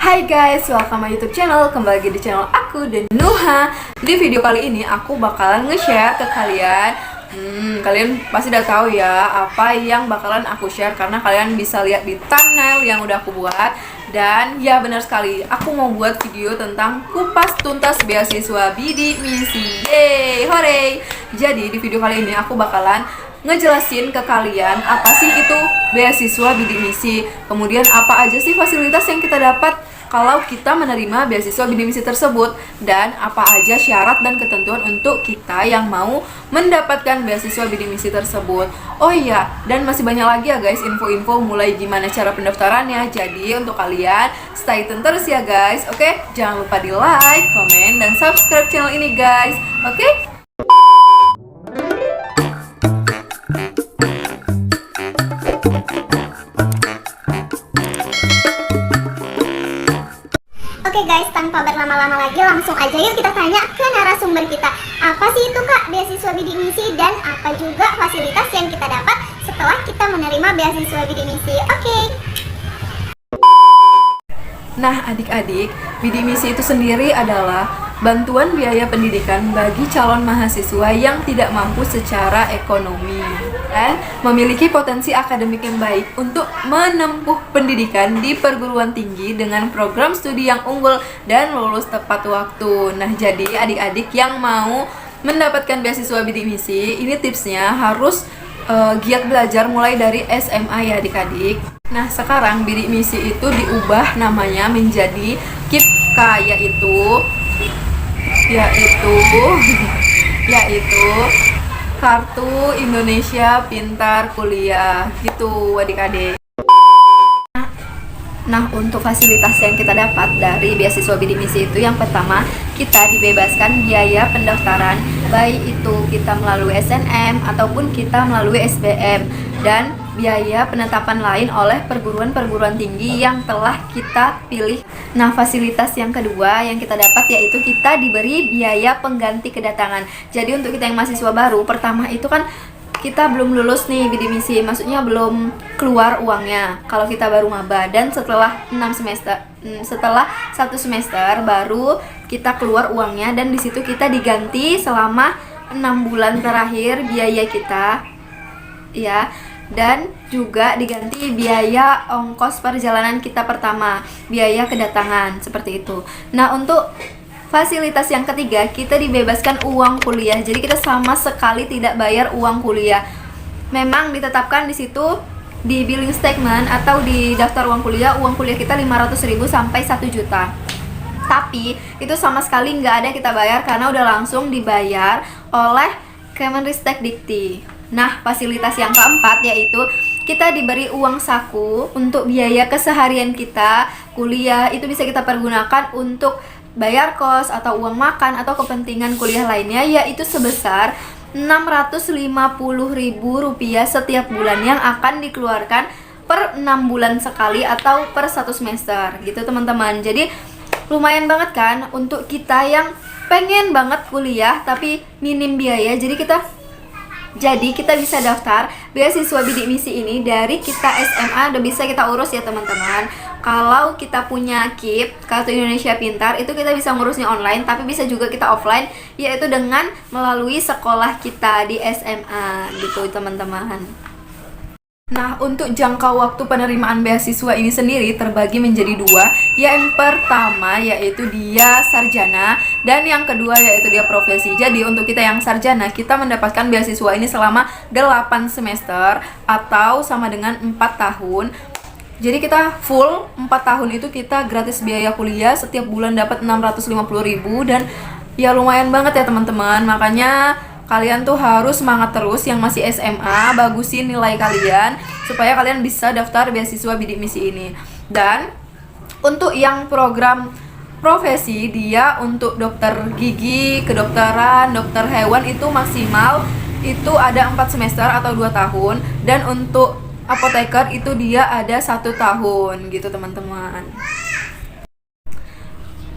Hai guys, welcome my YouTube channel. Kembali lagi di channel aku dan Nuha. Di video kali ini aku bakalan nge-share ke kalian. Kalian pasti udah tahu ya apa yang bakalan aku share, karena kalian bisa lihat di thumbnail yang udah aku buat. Dan ya benar sekali, aku mau buat video tentang kupas tuntas beasiswa bidik misi. Yeay, hore. Jadi di video kali ini aku bakalan ngejelasin ke kalian apa sih itu beasiswa bidik misi, kemudian apa aja sih fasilitas yang kita dapat kalau kita menerima beasiswa bidik misi tersebut, dan apa aja syarat dan ketentuan untuk kita yang mau mendapatkan beasiswa bidik misi tersebut. Oh iya, dan masih banyak lagi ya guys info-info mulai gimana cara pendaftarannya. Jadi untuk kalian stay tune terus ya guys. Oke, jangan lupa di like, komen, dan subscribe channel ini guys. Oke? Oke guys, tanpa berlama-lama lagi langsung aja yuk kita tanya ke narasumber kita. Apa sih itu kak beasiswa bidik misi dan apa juga fasilitas yang kita dapat setelah kita menerima beasiswa bidik misi? Oke. Nah adik-adik, bidik misi itu sendiri adalah bantuan biaya pendidikan bagi calon mahasiswa yang tidak mampu secara ekonomi dan memiliki potensi akademik yang baik untuk menempuh pendidikan di perguruan tinggi dengan program studi yang unggul dan lulus tepat waktu. Nah jadi adik-adik yang mau mendapatkan beasiswa bidik misi, ini tipsnya harus giat belajar mulai dari SMA ya adik-adik. Nah sekarang bidik misi itu diubah namanya menjadi KIPKA, yaitu Kartu Indonesia Pintar Kuliah gitu adik-adik. Nah untuk fasilitas yang kita dapat dari beasiswa bidik misi itu, yang pertama kita dibebaskan biaya pendaftaran, baik itu kita melalui SNM ataupun kita melalui SBM, dan biaya penetapan lain oleh perguruan-perguruan tinggi yang telah kita pilih. Nah fasilitas yang kedua yang kita dapat yaitu kita diberi biaya pengganti kedatangan. Jadi untuk kita yang mahasiswa baru, pertama itu kan kita belum lulus nih bidik misi, maksudnya belum keluar uangnya kalau kita baru maba, dan setelah 1 semester baru kita keluar uangnya, dan disitu kita diganti selama 6 bulan terakhir biaya kita ya, dan juga diganti biaya ongkos perjalanan kita pertama, biaya kedatangan, seperti itu. Nah untuk fasilitas yang ketiga, kita dibebaskan uang kuliah. Jadi kita sama sekali tidak bayar uang kuliah. Memang ditetapkan di situ di billing statement atau di daftar uang kuliah kita 500.000 sampai 1 juta. Tapi itu sama sekali nggak ada kita bayar karena udah langsung dibayar oleh Kemenristek Dikti. Nah fasilitas yang keempat yaitu kita diberi uang saku untuk biaya keseharian kita kuliah. Itu bisa kita pergunakan untuk bayar kos atau uang makan atau kepentingan kuliah lainnya, yaitu sebesar Rp650.000 setiap bulan yang akan dikeluarkan per 6 bulan sekali atau per 1 semester gitu teman-teman. Jadi lumayan banget kan untuk kita yang pengen banget kuliah tapi minim biaya. Jadi kita bisa daftar beasiswa bidik misi ini dari kita SMA udah bisa kita urus ya teman-teman. Kalau kita punya KIP, Kartu Indonesia Pintar, itu kita bisa ngurusnya online, tapi bisa juga kita offline, yaitu dengan melalui sekolah kita di SMA gitu teman-teman. Nah untuk jangka waktu penerimaan beasiswa ini sendiri terbagi menjadi 2. Yang pertama yaitu dia sarjana, dan yang kedua yaitu dia profesi. Jadi untuk kita yang sarjana, kita mendapatkan beasiswa ini selama 8 semester atau sama dengan 4 tahun. Jadi kita full 4 tahun itu kita gratis biaya kuliah, setiap bulan dapat 650.000, dan ya lumayan banget ya teman-teman. Makanya kalian tuh harus semangat terus yang masih SMA, bagusin nilai kalian supaya kalian bisa daftar beasiswa bidik misi ini. Dan untuk yang program profesi, dia untuk dokter gigi, kedokteran, dokter hewan itu maksimal itu ada 4 semester atau 2 tahun, dan untuk apoteker itu dia ada 1 tahun gitu teman-teman.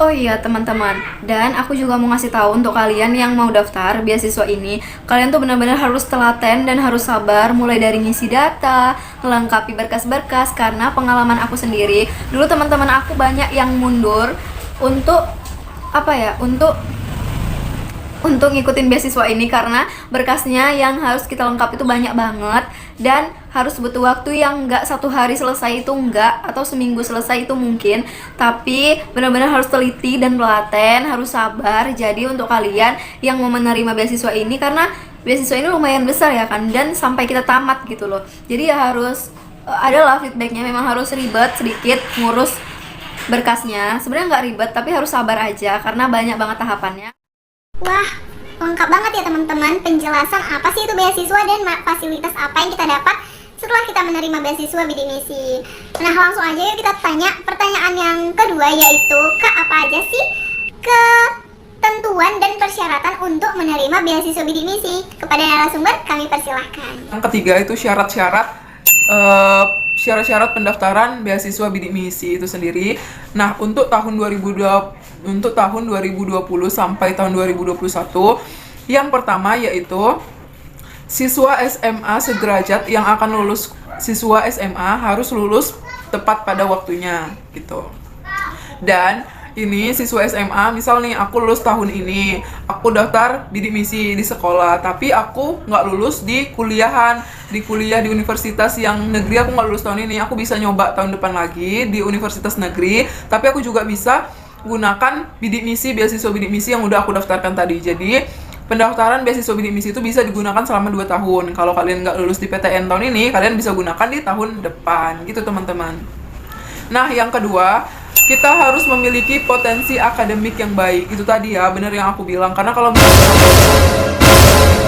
Oh iya teman-teman, dan aku juga mau ngasih tahu untuk kalian yang mau daftar beasiswa ini, kalian tuh benar-benar harus telaten dan harus sabar mulai dari ngisi data, melengkapi berkas-berkas, karena pengalaman aku sendiri, dulu teman-teman aku banyak yang mundur untuk apa ya, untuk ngikutin beasiswa ini karena berkasnya yang harus kita lengkap itu banyak banget dan harus butuh waktu yang nggak 1 hari selesai itu nggak, atau seminggu selesai itu mungkin, tapi benar-benar harus teliti dan telaten, harus sabar. Jadi untuk kalian yang mau menerima beasiswa ini, karena beasiswa ini lumayan besar ya kan, dan sampai kita tamat gitu loh, jadi ya harus adalah feedbacknya, memang harus ribet sedikit ngurus berkasnya. Sebenarnya nggak ribet tapi harus sabar aja karena banyak banget tahapannya. Wah, lengkap banget ya teman-teman penjelasan apa sih itu beasiswa dan fasilitas apa yang kita dapat setelah kita menerima beasiswa bidik misi. Nah, langsung aja yuk kita tanya pertanyaan yang kedua, yaitu Kak, apa aja sih ketentuan dan persyaratan untuk menerima beasiswa bidik misi? Kepada narasumber kami persilahkan. Yang ketiga itu syarat-syarat pendaftaran beasiswa bidik misi itu sendiri. Nah, untuk tahun 2020 sampai tahun 2021, yang pertama yaitu siswa SMA sederajat yang akan lulus, siswa SMA harus lulus tepat pada waktunya gitu. Dan ini siswa SMA, misal nih aku lulus tahun ini, aku daftar bidik misi di sekolah, tapi aku nggak lulus di kuliah di universitas yang negeri, aku nggak lulus tahun ini, aku bisa nyoba tahun depan lagi di universitas negeri, tapi aku juga bisa gunakan bidik misi, beasiswa bidik misi yang udah aku daftarkan tadi. Jadi pendaftaran beasiswa bidik misi itu bisa digunakan selama 2 tahun. Kalau kalian nggak lulus di PTN tahun ini, kalian bisa gunakan di tahun depan gitu teman-teman. Nah, yang kedua, kita harus memiliki potensi akademik yang baik. Itu tadi ya, bener yang aku bilang. Karena kalau misalnya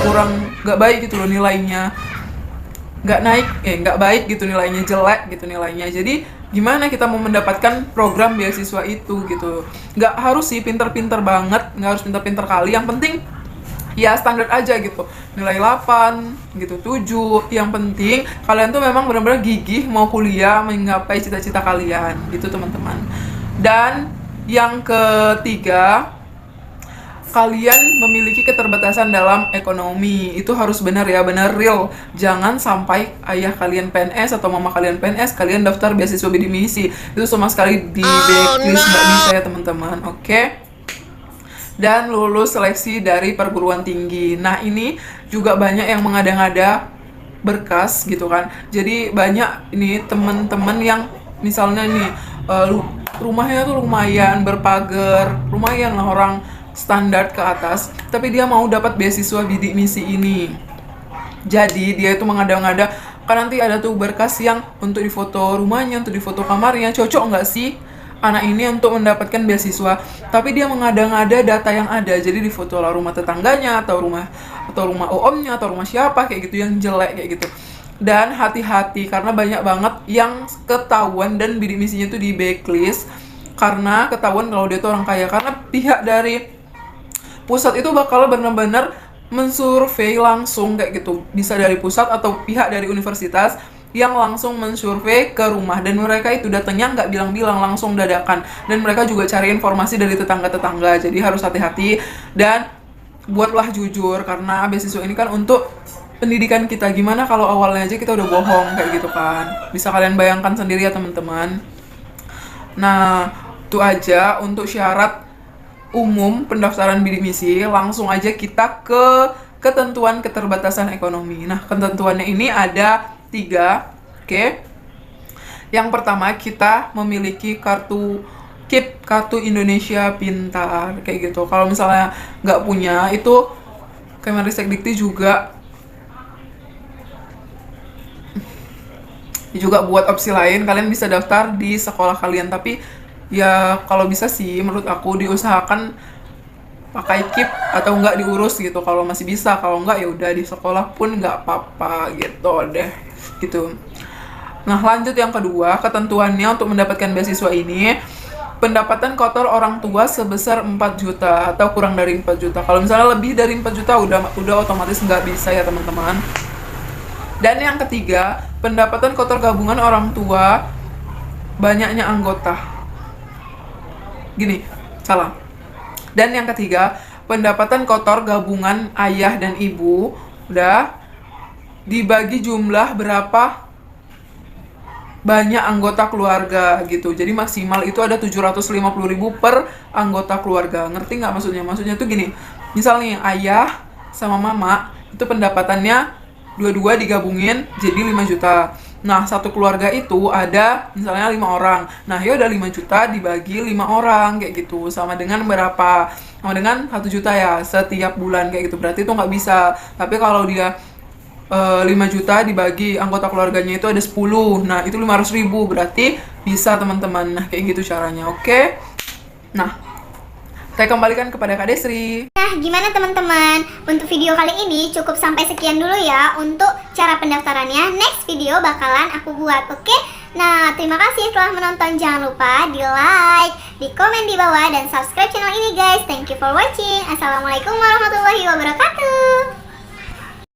kurang, nggak baik gitu loh nilainya, nggak baik gitu nilainya, jelek gitu nilainya. Jadi gimana kita mau mendapatkan program beasiswa itu gitu? Nggak harus sih pinter-pinter banget, nggak harus pinter-pinter kali. Yang penting ya standar aja gitu, nilai 8 gitu, 7. Yang penting kalian tuh memang benar-benar gigih mau kuliah, menggapai cita-cita kalian gitu teman-teman. Dan yang ketiga, kalian memiliki keterbatasan dalam ekonomi. Itu harus benar ya, benar real. Jangan sampai ayah kalian PNS atau mama kalian PNS, kalian daftar beasiswa bidik misi. Itu sama sekali di backlist, nggak bisa ya teman-teman. Oke? Dan lulus seleksi dari perguruan tinggi. Nah, ini juga banyak yang mengada-ngada berkas gitu kan. Jadi banyak ini teman-teman yang misalnya nih rumahnya tuh lumayan berpagar, lumayan lah orang standar ke atas, tapi dia mau dapat beasiswa bidik misi ini. Jadi dia itu mengada-ngada, kan nanti ada tuh berkas yang untuk difoto rumahnya, untuk difoto kamarnya, cocok nggak sih anak ini untuk mendapatkan beasiswa? Tapi dia mengada-ngada data yang ada, jadi difoto lah rumah tetangganya atau rumah omnya atau rumah siapa kayak gitu yang jelek kayak gitu. Dan hati-hati karena banyak banget yang ketahuan dan bidik misinya tuh di backlist karena ketahuan kalau dia tuh orang kaya, karena pihak dari pusat itu bakal benar-benar mensurvei langsung kayak gitu, bisa dari pusat atau pihak dari universitas yang langsung mensurvei ke rumah, dan mereka itu datangnya nggak bilang-bilang, langsung dadakan, dan mereka juga cari informasi dari tetangga-tetangga. Jadi harus hati-hati dan buatlah jujur, karena beasiswa ini kan untuk pendidikan kita. Gimana kalau awalnya aja kita udah bohong kayak gitu kan, bisa kalian bayangkan sendiri ya teman-teman. Nah, itu aja untuk syarat umum pendaftaran bidik misi. Langsung aja kita ke ketentuan keterbatasan ekonomi. Nah, ketentuannya ini ada 3, oke? Yang pertama, kita memiliki kartu KIP, kartu Indonesia Pintar, kayak gitu. Kalau misalnya nggak punya, itu Kemenristek-Dikti juga buat opsi lain, kalian bisa daftar di sekolah kalian. Tapi ya kalau bisa sih menurut aku diusahakan pakai KIP atau enggak diurus gitu kalau masih bisa. Kalau enggak ya udah di sekolah pun nggak apa-apa gitu deh gitu. Nah, lanjut yang kedua, ketentuannya untuk mendapatkan beasiswa ini, pendapatan kotor orang tua sebesar 4 juta atau kurang dari 4 juta. Kalau misalnya lebih dari 4 juta udah otomatis nggak bisa ya teman-teman. Dan yang ketiga, pendapatan kotor gabungan orang tua banyaknya anggota. Gini, Salah. Dan yang ketiga, pendapatan kotor gabungan ayah dan ibu udah dibagi jumlah berapa banyak anggota keluarga gitu. Jadi maksimal itu ada 750.000 per anggota keluarga. Ngerti nggak maksudnya? Maksudnya tuh gini, misalnya ayah sama mama itu pendapatannya dua-dua digabungin jadi 5 juta. Nah, satu keluarga itu ada misalnya 5 orang. Nah, ya udah 5 juta dibagi 5 orang kayak gitu. Sama dengan berapa? Sama dengan 1 juta ya setiap bulan kayak gitu. Berarti itu nggak bisa. Tapi kalau dia 5 juta dibagi anggota keluarganya itu ada 10. Nah, itu 500.000. Berarti bisa teman-teman. Nah, kayak gitu caranya. Oke. Nah, saya kembalikan kepada Kak Desri. Nah, gimana teman-teman? Untuk video kali ini cukup sampai sekian dulu ya untuk cara pendaftarannya. Next video bakalan aku buat, oke? Nah, terima kasih telah menonton. Jangan lupa di like, di komen di bawah, dan subscribe channel ini guys. Thank you for watching. Assalamualaikum warahmatullahi wabarakatuh.